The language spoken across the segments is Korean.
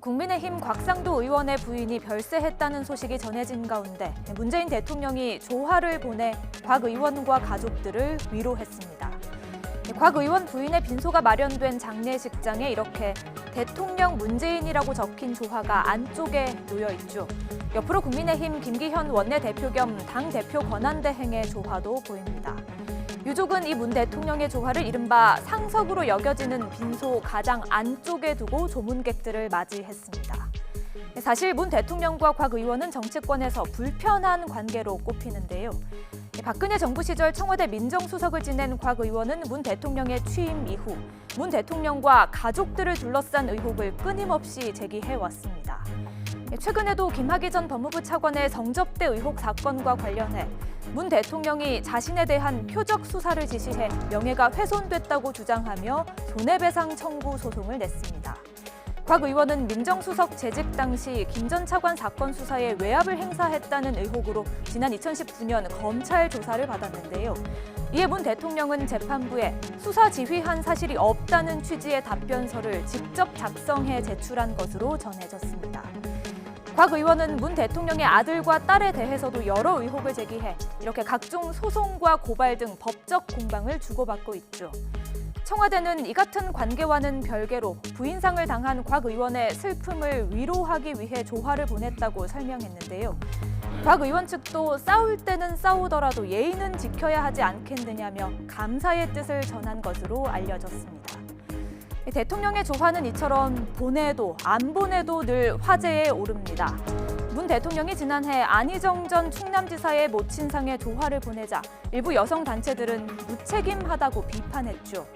국민의힘 곽상도 의원의 부인이 별세했다는 소식이 전해진 가운데 문재인 대통령이 조화를 보내 곽 의원과 가족들을 위로했습니다. 곽 의원 부인의 빈소가 마련된 장례식장에 이렇게 대통령 문재인이라고 적힌 조화가 안쪽에 놓여 있죠. 옆으로 국민의힘 김기현 원내대표 겸 당대표 권한대행의 조화도 보입니다. 유족은 이 문 대통령의 조화를 이른바 상석으로 여겨지는 빈소 가장 안쪽에 두고 조문객들을 맞이했습니다. 사실 문 대통령과 곽 의원은 정치권에서 불편한 관계로 꼽히는데요. 박근혜 정부 시절 청와대 민정수석을 지낸 곽 의원은 문 대통령의 취임 이후 문 대통령과 가족들을 둘러싼 의혹을 끊임없이 제기해왔습니다. 최근에도 김학의 전 법무부 차관의 성접대 의혹 사건과 관련해 문 대통령이 자신에 대한 표적 수사를 지시해 명예가 훼손됐다고 주장하며 손해배상 청구 소송을 냈습니다. 곽 의원은 민정수석 재직 당시 김 전 차관 사건 수사에 외압을 행사했다는 의혹으로 지난 2019년 검찰 조사를 받았는데요. 이에 문 대통령은 재판부에 수사 지휘한 사실이 없다는 취지의 답변서를 직접 작성해 제출한 것으로 전해졌습니다. 곽 의원은 문 대통령의 아들과 딸에 대해서도 여러 의혹을 제기해 이렇게 각종 소송과 고발 등 법적 공방을 주고받고 있죠. 청와대는 이 같은 관계와는 별개로 부인상을 당한 곽 의원의 슬픔을 위로하기 위해 조화를 보냈다고 설명했는데요. 곽 의원 측도 싸울 때는 싸우더라도 예의는 지켜야 하지 않겠느냐며 감사의 뜻을 전한 것으로 알려졌습니다. 대통령의 조화는 이처럼 보내도 안 보내도 늘 화제에 오릅니다. 문 대통령이 지난해 안희정 전 충남지사의 모친상에 조화를 보내자 일부 여성 단체들은 무책임하다고 비판했죠.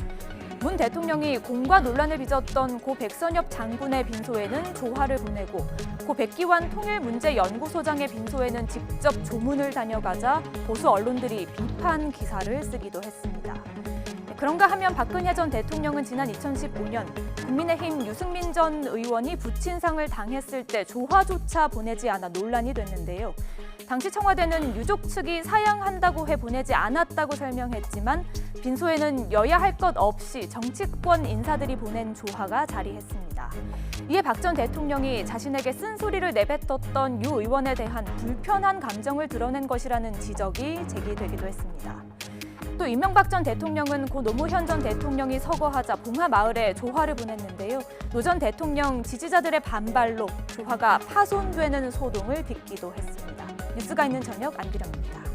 문 대통령이 공과 논란을 빚었던 고 백선엽 장군의 빈소에는 조화를 보내고 고 백기환 통일문제연구소장의 빈소에는 직접 조문을 다녀가자 보수 언론들이 비판 기사를 쓰기도 했습니다. 그런가 하면 박근혜 전 대통령은 지난 2015년 국민의힘 유승민 전 의원이 부친상을 당했을 때 조화조차 보내지 않아 논란이 됐는데요. 당시 청와대는 유족 측이 사양한다고 해 보내지 않았다고 설명했지만 빈소에는 여야 할 것 없이 정치권 인사들이 보낸 조화가 자리했습니다. 이에 박 전 대통령이 자신에게 쓴소리를 내뱉었던 유 의원에 대한 불편한 감정을 드러낸 것이라는 지적이 제기되기도 했습니다. 또 이명박 전 대통령은 고 노무현 전 대통령이 서거하자 봉하마을에 조화를 보냈는데요. 노 전 대통령 지지자들의 반발로 조화가 파손되는 소동을 빚기도 했습니다. 뉴스가 있는 저녁 안규령입니다.